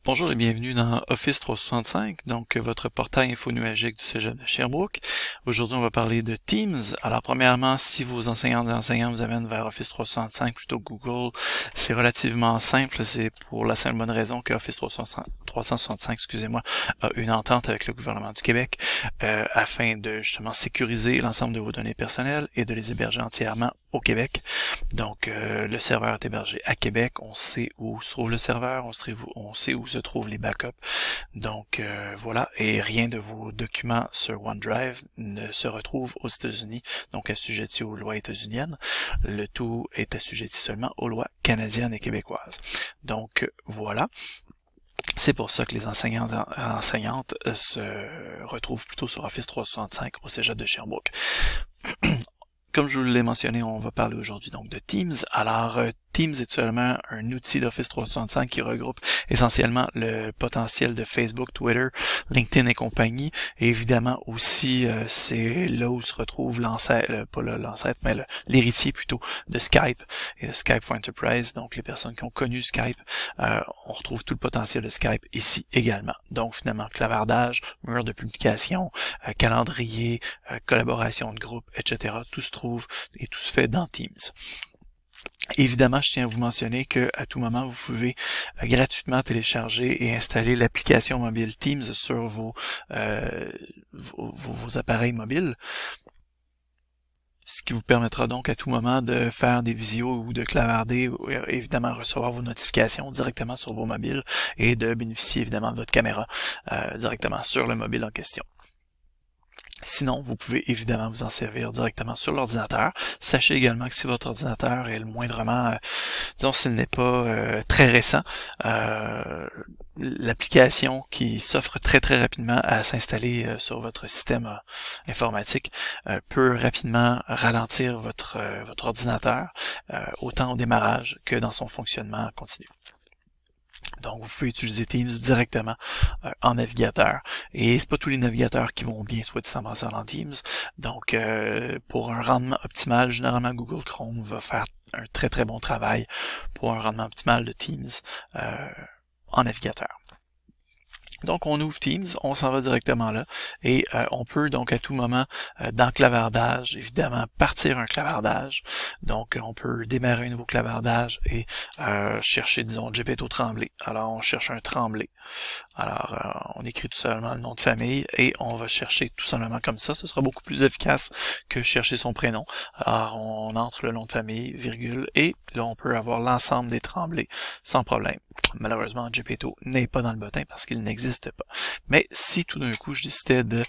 Bonjour et bienvenue dans Office 365, donc votre portail info nuagique du Cégep de Sherbrooke. Aujourd'hui, on va parler de Teams. Alors, premièrement, si vos enseignantes et enseignants vous amènent vers Office 365 plutôt que Google, c'est relativement simple. C'est pour la simple bonne raison que Office 365, excusez-moi, a une entente avec le gouvernement du Québec afin de justement sécuriser l'ensemble de vos données personnelles et de les héberger entièrement au Québec. Donc, le serveur est hébergé à Québec. On sait où se trouve le serveur, on sait où se trouvent les backups. Donc, voilà. Et rien de vos documents sur OneDrive ne se retrouve aux États-Unis, donc assujetti aux lois états-uniennes. Le tout est assujetti seulement aux lois canadiennes et québécoises. Donc, voilà. C'est pour ça que les enseignants et enseignantes se retrouvent plutôt sur Office 365 au Cégep de Sherbrooke. Comme je vous l'ai mentionné, on va parler aujourd'hui donc de Teams. Alors, Teams est seulement un outil d'Office 365 qui regroupe essentiellement le potentiel de Facebook, Twitter, LinkedIn et compagnie. Et évidemment aussi, c'est là où se retrouve l'ancêtre, pas l'ancêtre, mais l'héritier plutôt de Skype et de Skype for Enterprise. Donc, les personnes qui ont connu Skype, on retrouve tout le potentiel de Skype ici également. Donc, finalement, clavardage, mur de publication, calendrier, collaboration de groupe, etc. Tout se trouve et tout se fait dans Teams. Évidemment, je tiens à vous mentionner que à tout moment, vous pouvez gratuitement télécharger et installer l'application mobile Teams sur vos appareils mobiles, ce qui vous permettra donc à tout moment de faire des visios ou de clavarder, ou évidemment recevoir vos notifications directement sur vos mobiles et de bénéficier évidemment de votre caméra directement sur le mobile en question. Sinon, vous pouvez évidemment vous en servir directement sur l'ordinateur. Sachez également que si votre ordinateur est le moindrement, disons s'il n'est pas très récent, l'application qui s'offre très rapidement à s'installer sur votre système informatique peut rapidement ralentir votre ordinateur, autant au démarrage que dans son fonctionnement continu. Donc, vous pouvez utiliser Teams directement en navigateur. Et c'est pas tous les navigateurs qui vont bien, soit dit en passant dans Teams. Donc, pour un rendement optimal, généralement Google Chrome va faire un très bon travail pour un rendement optimal de Teams en navigateur. Donc, on ouvre Teams, on s'en va directement là, et on peut donc à tout moment, dans le clavardage, évidemment, partir un clavardage. Donc, on peut démarrer un nouveau clavardage et chercher, disons, Gepetto Tremblay. Alors, on cherche un Tremblay. Alors, on écrit tout simplement le nom de famille et on va chercher tout simplement comme ça. Ce sera beaucoup plus efficace que chercher son prénom. Alors, on entre le nom de famille, virgule, et là, on peut avoir l'ensemble des Tremblay sans problème. Malheureusement, Gepetto n'est pas dans le bottin parce qu'il n'existe pas. Mais si tout d'un coup, je décidais de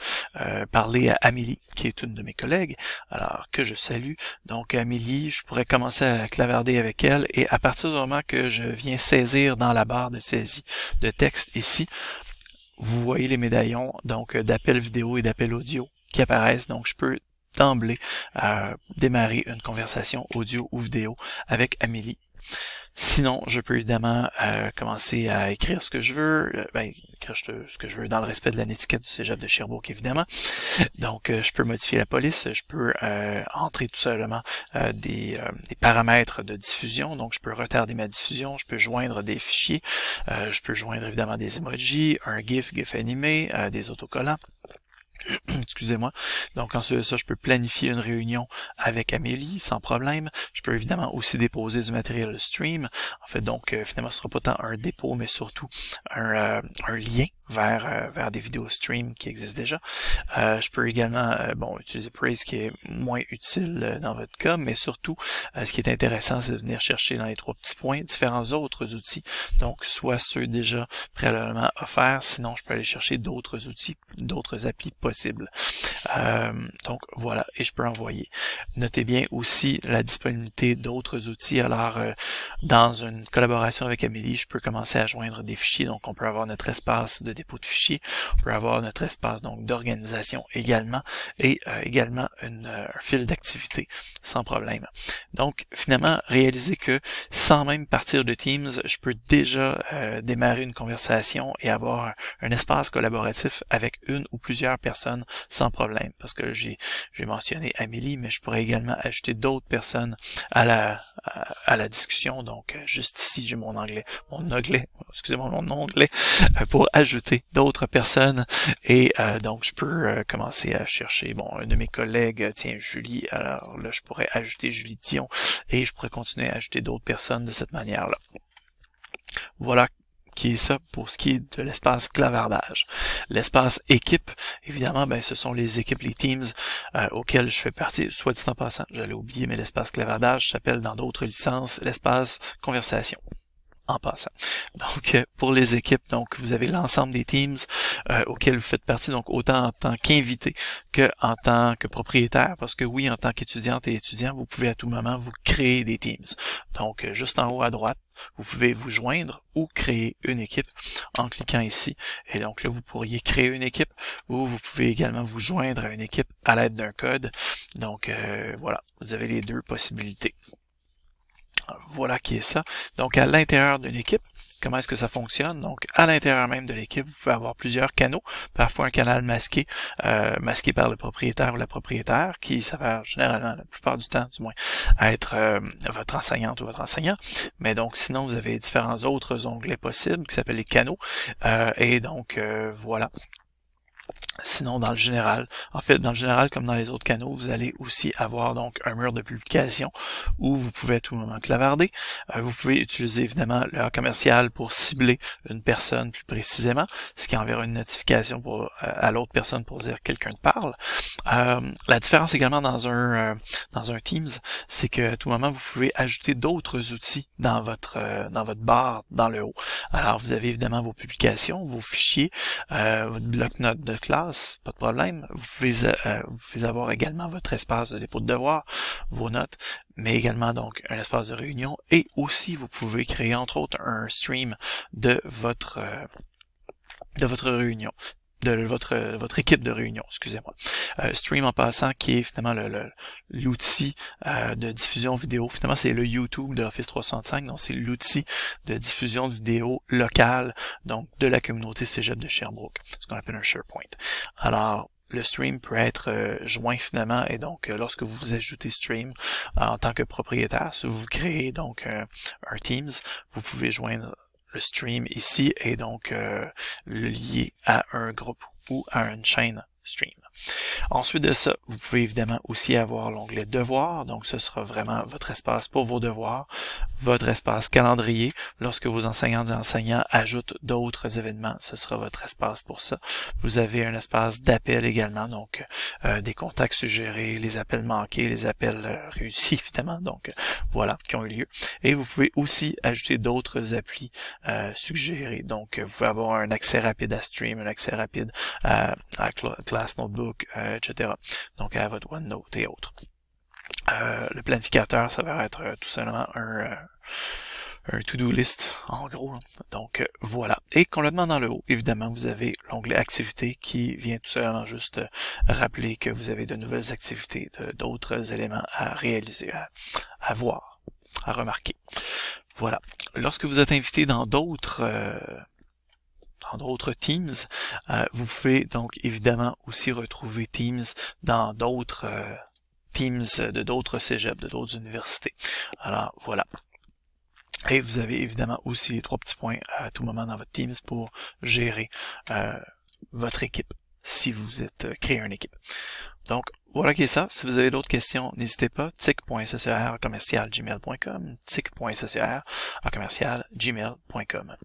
parler à Amélie, qui est une de mes collègues, alors que je salue, donc Amélie, je pourrais commencer à clavarder avec elle, et à partir du moment que je viens saisir dans la barre de saisie de texte ici, vous voyez les médaillons donc d'appel vidéo et d'appel audio qui apparaissent, donc je peux d'emblée démarrer une conversation audio ou vidéo avec Amélie. Sinon, je peux évidemment commencer à écrire ce que je veux, écrire ce que je veux dans le respect de la netiquette du Cégep de Sherbrooke, évidemment. Donc, je peux modifier la police, je peux entrer tout simplement des paramètres de diffusion, donc je peux retarder ma diffusion, je peux joindre des fichiers, je peux joindre évidemment des emojis, un GIF animé, des autocollants. Excusez-moi. Donc ensuite de ça, je peux planifier une réunion avec Amélie sans problème. Je peux évidemment aussi déposer du matériel stream. En fait, donc finalement, ce sera pas tant un dépôt, mais surtout un lien vers des vidéos stream qui existent déjà. Je peux également utiliser Praise qui est moins utile dans votre cas, mais surtout, ce qui est intéressant, c'est de venir chercher dans les trois petits points différents autres outils. Donc, soit ceux déjà préalablement offerts, sinon je peux aller chercher d'autres outils, d'autres applis possibles. Donc voilà, et je peux envoyer. Notez bien aussi la disponibilité d'autres outils. Alors, dans une collaboration avec Amélie, je peux commencer à joindre des fichiers, donc on peut avoir notre espace de de dépôt de fichiers. On peut avoir notre espace donc d'organisation également et également un fil d'activité sans problème. Donc finalement, réalisez que sans même partir de Teams, je peux déjà démarrer une conversation et avoir un espace collaboratif avec une ou plusieurs personnes sans problème. Parce que j'ai mentionné Amélie, mais je pourrais également ajouter d'autres personnes à la discussion. Donc juste ici, j'ai mon onglet pour ajouter d'autres personnes. Et donc je peux commencer à chercher un de mes collègues, tiens, Julie. Alors là, je pourrais ajouter Julie Dion et je pourrais continuer à ajouter d'autres personnes de cette manière-là. Voilà qui est ça pour ce qui est de l'espace clavardage. L'espace équipe, évidemment, ce sont les équipes, les teams auxquels je fais partie. Soit dit en passant, j'allais oublier, mais l'espace clavardage s'appelle dans d'autres licences l'espace conversation. En passant. Donc, pour les équipes, donc vous avez l'ensemble des teams auxquels vous faites partie, donc autant en tant qu'invité que en tant que propriétaire, parce que oui, en tant qu'étudiante et étudiant, vous pouvez à tout moment vous créer des teams. Donc, juste en haut à droite, vous pouvez vous joindre ou créer une équipe en cliquant ici. Et donc là, vous pourriez créer une équipe ou vous pouvez également vous joindre à une équipe à l'aide d'un code. Donc, voilà, vous avez les deux possibilités. Voilà qui est ça. Donc, à l'intérieur d'une équipe, comment est-ce que ça fonctionne? Donc, à l'intérieur même de l'équipe, vous pouvez avoir plusieurs canaux. Parfois, un canal masqué, masqué par le propriétaire ou la propriétaire, qui s'avère généralement, la plupart du temps, du moins, être votre enseignante ou votre enseignant. Mais donc, sinon, vous avez différents autres onglets possibles qui s'appellent les canaux. Et donc, voilà. Sinon, dans le général, en fait, dans le général, comme dans les autres canaux, vous allez aussi avoir donc un mur de publication où vous pouvez à tout moment clavarder. Vous pouvez utiliser évidemment le commercial pour cibler une personne plus précisément, ce qui enverra une notification à l'autre personne pour dire que quelqu'un te parle. La différence également dans un Teams, c'est que à tout moment, vous pouvez ajouter d'autres outils dans votre barre dans le haut. Alors, vous avez évidemment vos publications, vos fichiers, votre bloc-notes de classe, pas de problème. Vous pouvez avoir également votre espace de dépôt de devoirs, vos notes, mais également donc un espace de réunion et aussi vous pouvez créer entre autres un stream de votre réunion. De votre équipe de réunion, excusez-moi. Stream en passant, qui est finalement l'outil de diffusion vidéo. Finalement, c'est le YouTube de Office 365, donc c'est l'outil de diffusion de vidéo locale, donc de la communauté Cégep de Sherbrooke, ce qu'on appelle un SharePoint. Alors, le stream peut être joint finalement, et donc lorsque vous ajoutez stream en tant que propriétaire, si vous créez donc un Teams, vous pouvez joindre le stream ici est donc lié à un groupe ou à une chaîne stream. Ensuite de ça, vous pouvez évidemment aussi avoir l'onglet devoirs, donc ce sera vraiment votre espace pour vos devoirs, votre espace calendrier. Lorsque vos enseignantes et enseignants ajoutent d'autres événements, ce sera votre espace pour ça. Vous avez un espace d'appel également, donc des contacts suggérés, les appels manqués, les appels réussis évidemment, donc voilà, qui ont eu lieu. Et vous pouvez aussi ajouter d'autres applis suggérés, donc vous pouvez avoir un accès rapide à Stream, un accès rapide à Class Notebook, etc. Donc à votre OneNote et autres. Le planificateur, ça va être tout simplement un to-do list, en gros. Donc voilà. Et complètement dans le haut, évidemment, vous avez l'onglet activités qui vient tout simplement juste rappeler que vous avez de nouvelles activités, d'autres éléments à réaliser, à voir, à remarquer. Voilà. Lorsque vous êtes invité dans d'autres Teams, vous pouvez donc évidemment aussi retrouver Teams dans d'autres Teams de d'autres cégeps, de d'autres universités. Alors voilà. Et vous avez évidemment aussi les 3 petits points à tout moment dans votre Teams pour gérer votre équipe, si vous êtes créé une équipe. Donc, voilà qui est ça. Si vous avez d'autres questions, n'hésitez pas. tic.ssr@gmail.com tic.ssr@gmail.com